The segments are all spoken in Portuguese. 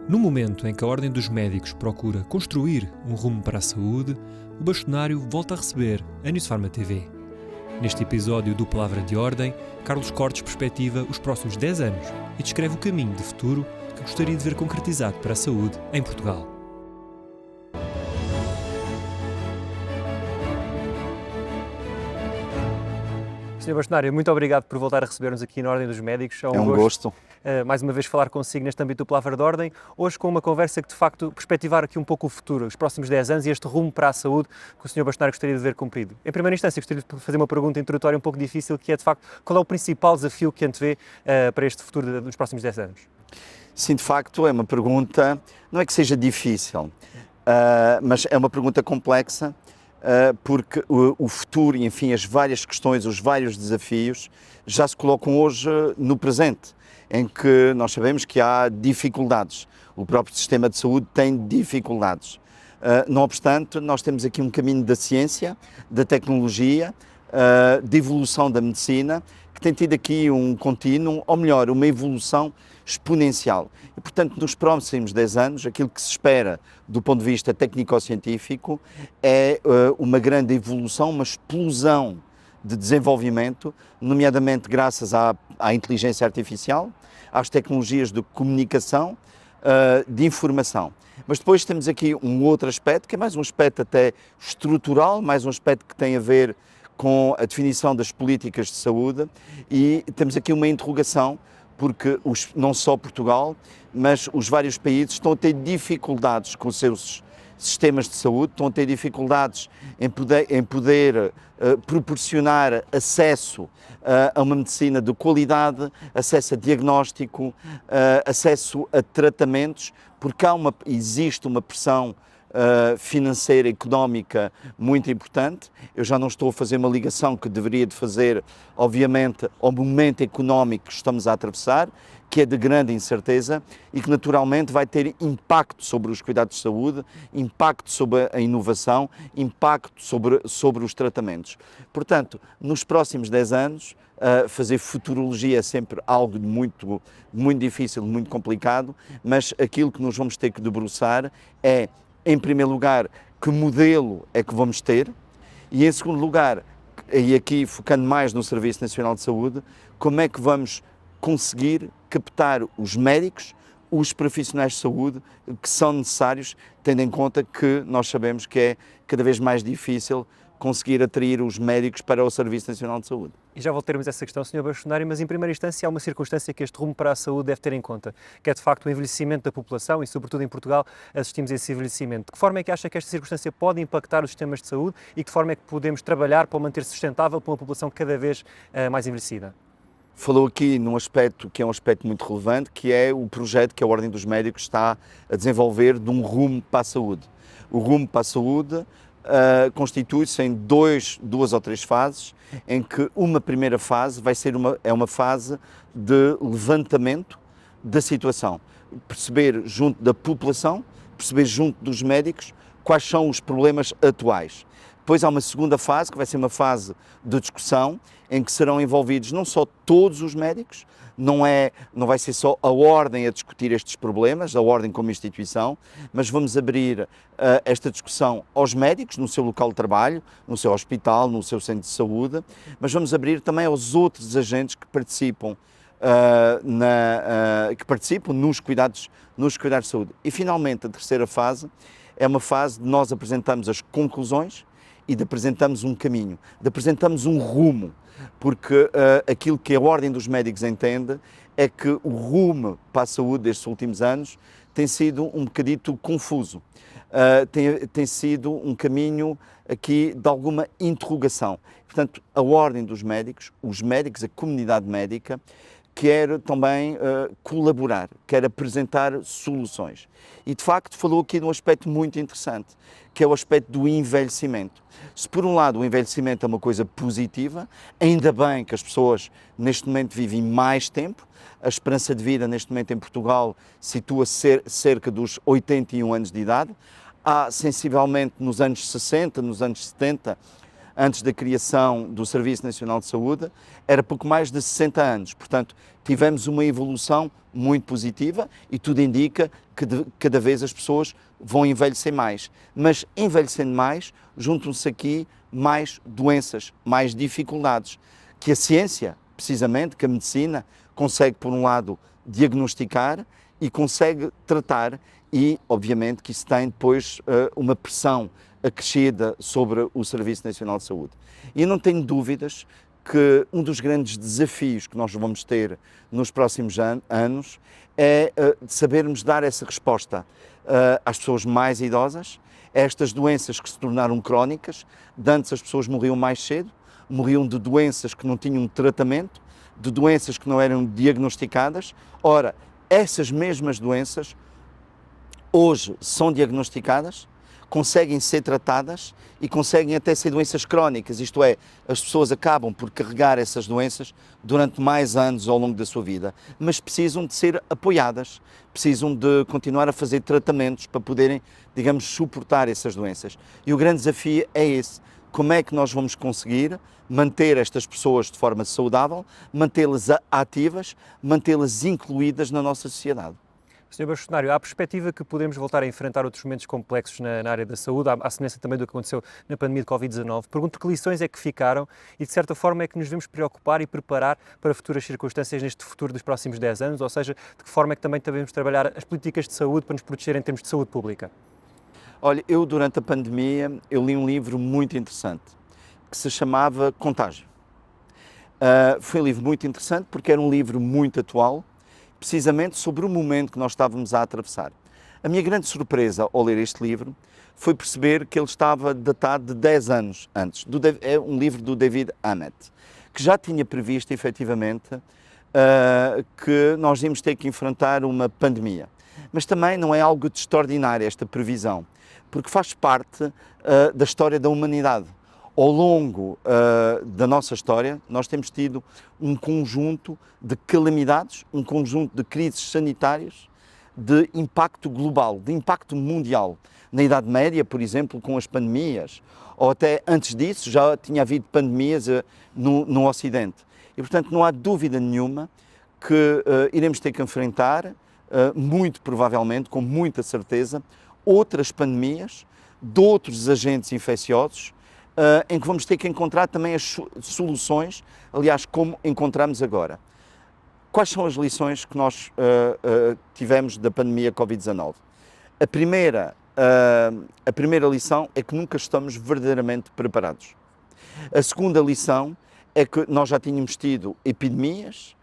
No momento em que a Ordem dos Médicos procura construir um rumo para a saúde, o Bastonário volta a receber a Newsfarma TV. Neste episódio do Palavra de Ordem, Carlos Cortes perspectiva os próximos 10 anos e descreve o caminho de futuro que gostaria de ver concretizado para a saúde em Portugal. Sr. Bastonário, muito obrigado por voltar a receber-nos aqui na Ordem dos Médicos. É um gosto. Mais uma vez falar consigo neste âmbito do Palavra de Ordem, hoje com uma conversa que de facto perspectivar aqui um pouco o futuro, os próximos 10 anos e este rumo para a saúde que o Sr. Bastonário gostaria de ver cumprido. Em primeira instância, gostaria de fazer uma pergunta introdutória um pouco difícil, que é de facto, qual é o principal desafio que antevê para este futuro dos próximos 10 anos? Sim, de facto é uma pergunta, não é que seja difícil, mas é uma pergunta complexa, porque o futuro e, enfim, as várias questões, os vários desafios já se colocam hoje no presente, em que nós sabemos que há dificuldades. O próprio sistema de saúde tem dificuldades. Não obstante, nós temos aqui um caminho da ciência, da tecnologia, de evolução da medicina, que tem tido aqui um contínuo, ou melhor, uma evolução exponencial. E, portanto, nos próximos 10 anos, aquilo que se espera do ponto de vista técnico-científico é uma grande evolução, uma explosão de desenvolvimento, nomeadamente graças à inteligência artificial, às tecnologias de comunicação, de informação. Mas depois temos aqui um outro aspecto, que é mais um aspecto até estrutural, mais um aspecto que tem a ver com a definição das políticas de saúde, e temos aqui uma interrogação, porque não só Portugal, mas os vários países estão a ter dificuldades com os seus sistemas de saúde, estão a ter dificuldades em poder proporcionar acesso a uma medicina de qualidade, acesso a diagnóstico, acesso a tratamentos, porque existe uma pressão financeira, económica muito importante. Eu já não estou a fazer uma ligação que deveria de fazer, obviamente, ao momento económico que estamos a atravessar, que é de grande incerteza e que naturalmente vai ter impacto sobre os cuidados de saúde, impacto sobre a inovação, impacto sobre os tratamentos. Portanto, nos próximos 10 anos, fazer futurologia é sempre algo muito difícil, muito complicado, mas aquilo que nós vamos ter que debruçar é, em primeiro lugar, que modelo é que vamos ter, e em segundo lugar, e aqui focando mais no Serviço Nacional de Saúde, como é que vamos conseguir captar os médicos, os profissionais de saúde que são necessários, tendo em conta que nós sabemos que é cada vez mais difícil conseguir atrair os médicos para o Serviço Nacional de Saúde. E já voltaremos a essa questão, Sr. Bastonário, mas em primeira instância há uma circunstância que este rumo para a saúde deve ter em conta, que é de facto o envelhecimento da população e, sobretudo em Portugal, assistimos a esse envelhecimento. De que forma é que acha que esta circunstância pode impactar os sistemas de saúde e de que forma é que podemos trabalhar para o manter sustentável para uma população cada vez mais envelhecida? Falou aqui num aspecto que é um aspecto muito relevante, que é o projeto que a Ordem dos Médicos está a desenvolver de um rumo para a saúde. O rumo para a saúde constitui-se em duas ou três fases, em que uma primeira fase vai ser uma fase de levantamento da situação, perceber junto da população, perceber junto dos médicos quais são os problemas atuais. Depois há uma segunda fase, que vai ser uma fase de discussão, em que serão envolvidos não só todos os médicos, não vai ser só a Ordem a discutir estes problemas, a Ordem como instituição, mas vamos abrir esta discussão aos médicos no seu local de trabalho, no seu hospital, no seu centro de saúde, mas vamos abrir também aos outros agentes que participam nos cuidados de saúde. E finalmente a terceira fase é uma fase de nós apresentarmos as conclusões e de apresentarmos um caminho, de apresentarmos um rumo, porque aquilo que a Ordem dos Médicos entende é que o rumo para a saúde destes últimos anos tem sido um bocadito confuso, tem sido um caminho aqui de alguma interrogação. Portanto, a Ordem dos Médicos, os médicos, a comunidade médica, quer também colaborar, quer apresentar soluções. E, de facto, falou aqui de um aspecto muito interessante, que é o aspecto do envelhecimento. Se, por um lado, o envelhecimento é uma coisa positiva, ainda bem que as pessoas, neste momento, vivem mais tempo. A esperança de vida, neste momento, em Portugal, situa-se cerca dos 81 anos de idade. Há, sensivelmente, nos anos 60, nos anos 70, antes da criação do Serviço Nacional de Saúde, era pouco mais de 60 anos. Portanto, tivemos uma evolução muito positiva e tudo indica que cada vez as pessoas vão envelhecer mais. Mas envelhecendo mais, juntam-se aqui mais doenças, mais dificuldades, que a ciência, precisamente, que a medicina, consegue, por um lado, diagnosticar e consegue tratar e, obviamente, que isso tem depois uma pressão acrescida sobre o Serviço Nacional de Saúde. E não tenho dúvidas que um dos grandes desafios que nós vamos ter nos próximos anos é sabermos dar essa resposta às pessoas mais idosas, a estas doenças que se tornaram crónicas. De antes as pessoas morriam mais cedo, morriam de doenças que não tinham tratamento, de doenças que não eram diagnosticadas. Ora, essas mesmas doenças hoje são diagnosticadas, conseguem ser tratadas e conseguem até ser doenças crónicas, isto é, as pessoas acabam por carregar essas doenças durante mais anos ao longo da sua vida, mas precisam de ser apoiadas, precisam de continuar a fazer tratamentos para poderem, digamos, suportar essas doenças. E o grande desafio é esse: como é que nós vamos conseguir manter estas pessoas de forma saudável, mantê-las ativas, mantê-las incluídas na nossa sociedade. Sr. Bastonário, há a perspectiva que podemos voltar a enfrentar outros momentos complexos na área da saúde, à semelhança também do que aconteceu na pandemia de Covid-19. Pergunto que lições é que ficaram e, de certa forma, é que nos devemos preocupar e preparar para futuras circunstâncias neste futuro dos próximos 10 anos, ou seja, de que forma é que também devemos trabalhar as políticas de saúde para nos proteger em termos de saúde pública? Olha, eu durante a pandemia, eu li um livro muito interessante, que se chamava Contágio. Foi um livro muito interessante porque era um livro muito atual, precisamente sobre o momento que nós estávamos a atravessar. A minha grande surpresa ao ler este livro foi perceber que ele estava datado de 10 anos antes. É um livro do David Hammett, que já tinha previsto, efetivamente, que nós íamos ter que enfrentar uma pandemia. Mas também não é algo de extraordinário esta previsão, porque faz parte da história da humanidade. Ao longo da nossa história, nós temos tido um conjunto de calamidades, um conjunto de crises sanitárias de impacto global, de impacto mundial. Na Idade Média, por exemplo, com as pandemias, ou até antes disso já tinha havido pandemias no Ocidente. E, portanto, não há dúvida nenhuma que iremos ter que enfrentar, muito provavelmente, com muita certeza, outras pandemias de outros agentes infecciosos, em que vamos ter que encontrar também as soluções, aliás, como encontramos agora. Quais são as lições que nós tivemos da pandemia Covid-19? A primeira lição é que nunca estamos verdadeiramente preparados. A segunda lição é que nós já tínhamos tido epidemias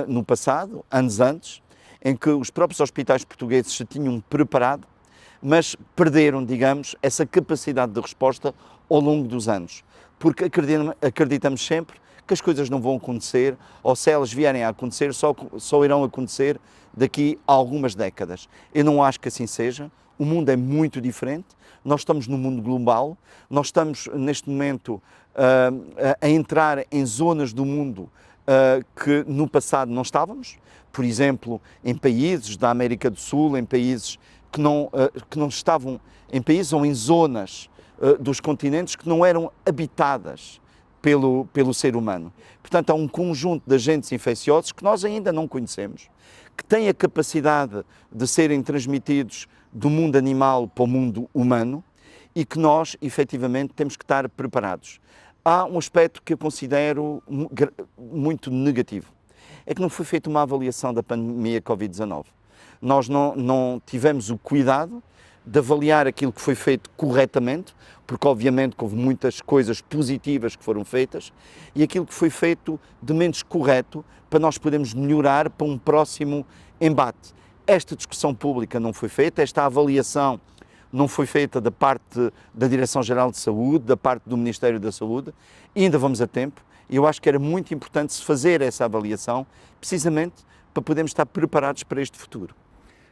no passado, anos antes, em que os próprios hospitais portugueses se tinham preparado, mas perderam, digamos, essa capacidade de resposta ao longo dos anos, porque acreditamos sempre que as coisas não vão acontecer, ou se elas vierem a acontecer, só irão acontecer daqui a algumas décadas. Eu não acho que assim seja. O mundo é muito diferente, nós estamos no mundo global, nós estamos neste momento a entrar em zonas do mundo que no passado não estávamos, por exemplo, em países da América do Sul, em países que não estavam, em países ou em zonas dos continentes que não eram habitadas pelo ser humano. Portanto, há um conjunto de agentes infecciosos que nós ainda não conhecemos, que têm a capacidade de serem transmitidos do mundo animal para o mundo humano e que nós, efetivamente, temos que estar preparados. Há um aspecto que eu considero muito negativo, é que não foi feita uma avaliação da pandemia Covid-19. Nós não tivemos o cuidado de avaliar aquilo que foi feito corretamente, porque obviamente houve muitas coisas positivas que foram feitas, e aquilo que foi feito de menos correto para nós podermos melhorar para um próximo embate. Esta discussão pública não foi feita, esta avaliação não foi feita da parte da Direção-Geral de Saúde, da parte do Ministério da Saúde, e ainda vamos a tempo, e eu acho que era muito importante se fazer essa avaliação, precisamente para podermos estar preparados para este futuro.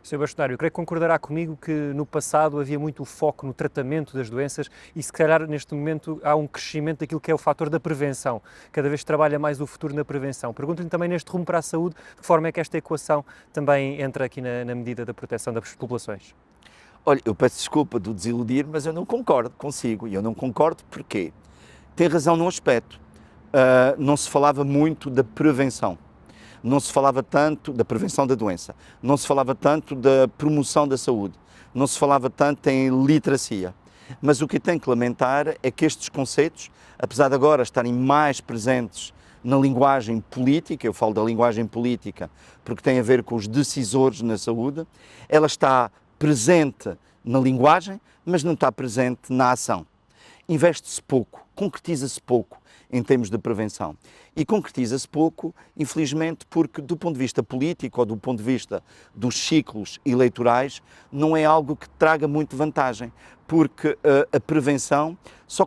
Sr. Bastonário, creio que concordará comigo que no passado havia muito foco no tratamento das doenças e se calhar neste momento há um crescimento daquilo que é o fator da prevenção. Cada vez trabalha mais o futuro na prevenção. Pergunto-lhe também neste rumo para a saúde, de que forma é que esta equação também entra aqui na medida da proteção das populações? Olha, eu peço desculpa de o desiludir, mas eu não concordo consigo. E eu não concordo porquê? tem razão num aspecto. Não se falava muito da prevenção. Não se falava tanto da prevenção da doença. Não se falava tanto da promoção da saúde. Não se falava tanto em literacia. Mas o que tem que lamentar é que estes conceitos, apesar de agora estarem mais presentes na linguagem política, eu falo da linguagem política porque tem a ver com os decisores na saúde, ela está presente na linguagem, mas não está presente na ação. Investe-se pouco, concretiza-se pouco em termos de prevenção. E concretiza-se pouco, infelizmente, porque do ponto de vista político ou do ponto de vista dos ciclos eleitorais, não é algo que traga muito vantagem, porque a prevenção só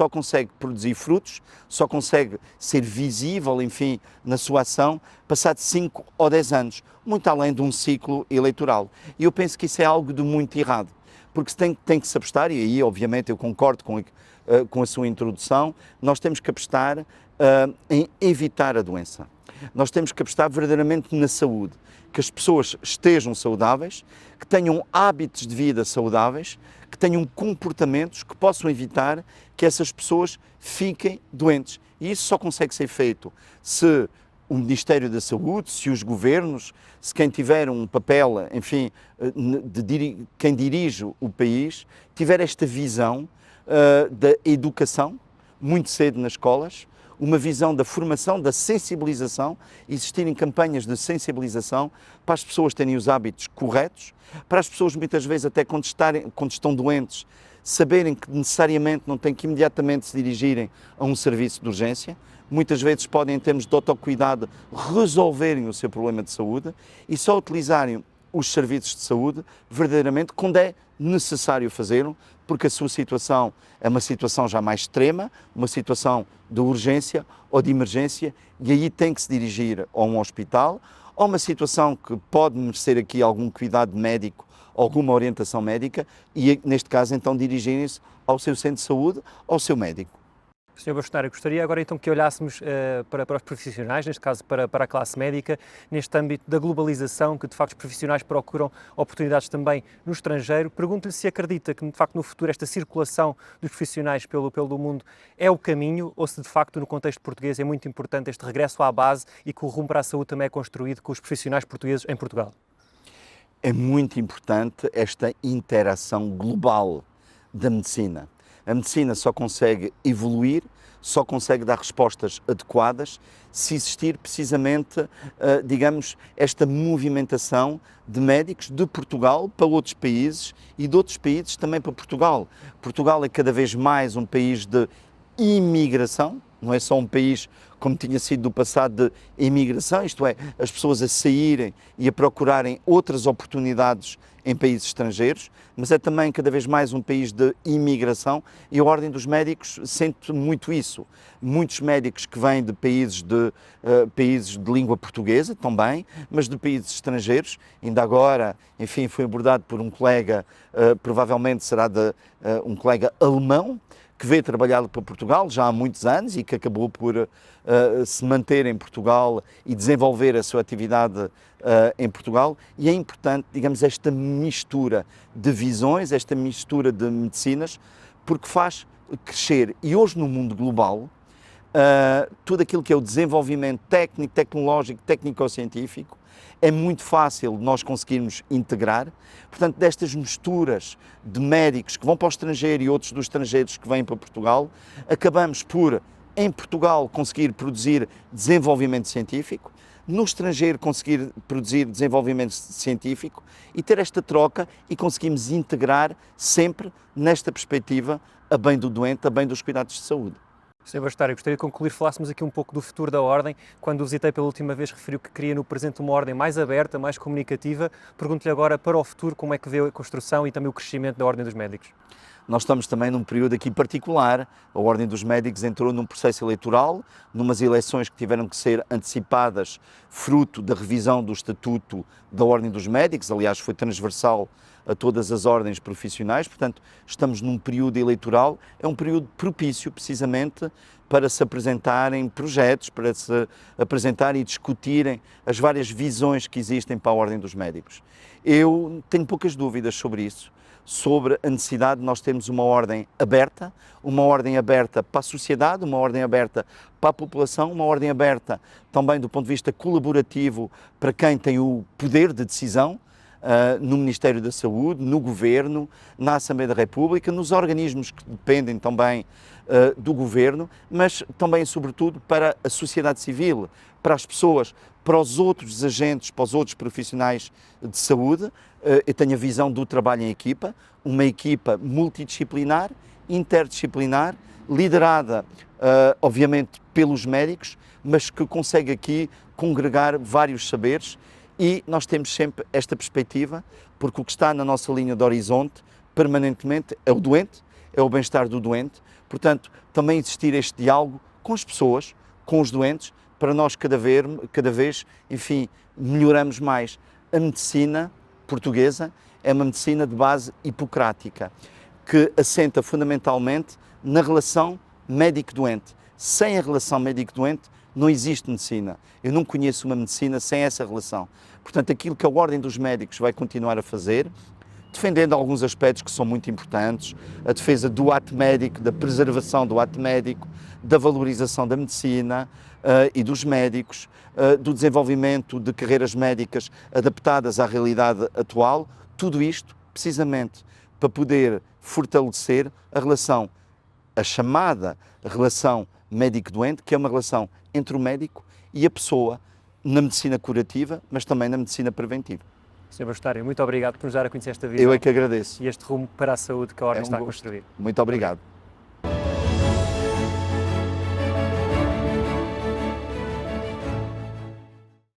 consegue produzir frutos, só consegue ser visível, enfim, na sua ação, passado 5 ou 10 anos, muito além de um ciclo eleitoral. E eu penso que isso é algo de muito errado, porque tem que se apostar, e aí, obviamente, eu concordo com a sua introdução, nós temos que apostar em evitar a doença. Nós temos que apostar verdadeiramente na saúde, que as pessoas estejam saudáveis, que tenham hábitos de vida saudáveis, que tenham comportamentos que possam evitar que essas pessoas fiquem doentes. E isso só consegue ser feito se o Ministério da Saúde, se os governos, se quem tiver um papel, enfim, quem dirige o país, tiver esta visão da educação, muito cedo nas escolas, uma visão da formação, da sensibilização, existirem campanhas de sensibilização para as pessoas terem os hábitos corretos, para as pessoas muitas vezes até quando estão doentes, saberem que necessariamente não têm que imediatamente se dirigirem a um serviço de urgência, muitas vezes podem, em termos de autocuidado, resolverem o seu problema de saúde e só utilizarem os serviços de saúde verdadeiramente quando é necessário fazê-lo, porque a sua situação é uma situação já mais extrema, uma situação de urgência ou de emergência, e aí tem que se dirigir a um hospital, ou uma situação que pode merecer aqui algum cuidado médico, alguma orientação médica, e neste caso então dirigirem-se ao seu centro de saúde, ao seu médico. Sr. Bastonário, gostaria agora então que olhássemos para os profissionais, neste caso para a classe médica, neste âmbito da globalização, que de facto os profissionais procuram oportunidades também no estrangeiro. Pergunto-lhe se acredita que de facto no futuro esta circulação dos profissionais pelo mundo é o caminho, ou se de facto no contexto português é muito importante este regresso à base e que o rumo para a saúde também é construído com os profissionais portugueses em Portugal. É muito importante esta interação global da medicina. A medicina só consegue evoluir, só consegue dar respostas adequadas se existir precisamente, digamos, esta movimentação de médicos de Portugal para outros países e de outros países também para Portugal. Portugal é cada vez mais um país de imigração, não é só um país como tinha sido do passado de imigração, isto é, as pessoas a saírem e a procurarem outras oportunidades em países estrangeiros, mas é também cada vez mais um país de imigração e a Ordem dos Médicos sente muito isso. Muitos médicos que vêm de países de língua portuguesa também, mas de países estrangeiros. Ainda agora, enfim, foi abordado por um colega, provavelmente será um colega alemão, que veio trabalhar para Portugal já há muitos anos e que acabou por se manter em Portugal e desenvolver a sua atividade em Portugal. E é importante, digamos, esta mistura de visões, esta mistura de medicinas, porque faz crescer. E hoje no mundo global, tudo aquilo que é o desenvolvimento técnico, tecnológico, técnico-científico, é muito fácil nós conseguirmos integrar. Portanto, destas misturas de médicos que vão para o estrangeiro e outros dos estrangeiros que vêm para Portugal, acabamos por, em Portugal, conseguir produzir desenvolvimento científico, no estrangeiro conseguir produzir desenvolvimento científico e ter esta troca e conseguimos integrar sempre nesta perspectiva a bem do doente, a bem dos cuidados de saúde. Sr. Bastonário, gostaria de concluir, falássemos aqui um pouco do futuro da Ordem. Quando o visitei pela última vez, referiu que queria no presente uma Ordem mais aberta, mais comunicativa. Pergunto-lhe agora para o futuro como é que vê a construção e também o crescimento da Ordem dos Médicos. Nós estamos também num período aqui particular. A Ordem dos Médicos entrou num processo eleitoral, numas eleições que tiveram que ser antecipadas, fruto da revisão do Estatuto da Ordem dos Médicos, aliás, foi transversal a todas as ordens profissionais, portanto, estamos num período eleitoral, é um período propício, precisamente, para se apresentarem projetos, para se apresentarem e discutirem as várias visões que existem para a Ordem dos Médicos. Eu tenho poucas dúvidas sobre isso, sobre a necessidade de nós termos uma ordem aberta para a sociedade, uma ordem aberta para a população, uma ordem aberta também do ponto de vista colaborativo para quem tem o poder de decisão, no Ministério da Saúde, no Governo, na Assembleia da República, nos organismos que dependem também do Governo, mas também, sobretudo, para a sociedade civil, para as pessoas, para os outros agentes, para os outros profissionais de saúde. Eu tenho a visão do trabalho em equipa, uma equipa multidisciplinar, interdisciplinar, liderada, obviamente, pelos médicos, mas que consegue aqui congregar vários saberes. E nós temos sempre esta perspectiva, porque o que está na nossa linha de horizonte, permanentemente, é o doente, é o bem-estar do doente. Portanto, também existir este diálogo com as pessoas, com os doentes, para nós cada vez, enfim, melhoramos mais. A medicina portuguesa é uma medicina de base hipocrática, que assenta fundamentalmente na relação médico-doente. Sem a relação médico-doente, não existe medicina. Eu não conheço uma medicina sem essa relação. Portanto, aquilo que a Ordem dos Médicos vai continuar a fazer, defendendo alguns aspectos que são muito importantes, a defesa do ato médico, da preservação do ato médico, da valorização da medicina e dos médicos, do desenvolvimento de carreiras médicas adaptadas à realidade atual, tudo isto precisamente para poder fortalecer a chamada relação médico-doente, que é uma relação entre o médico e a pessoa na medicina curativa, mas também na medicina preventiva. Sr. Bastonário, muito obrigado por nos dar a conhecer esta visão. Eu é que agradeço. E este rumo para a saúde que a Ordem está a construir. Muito obrigado.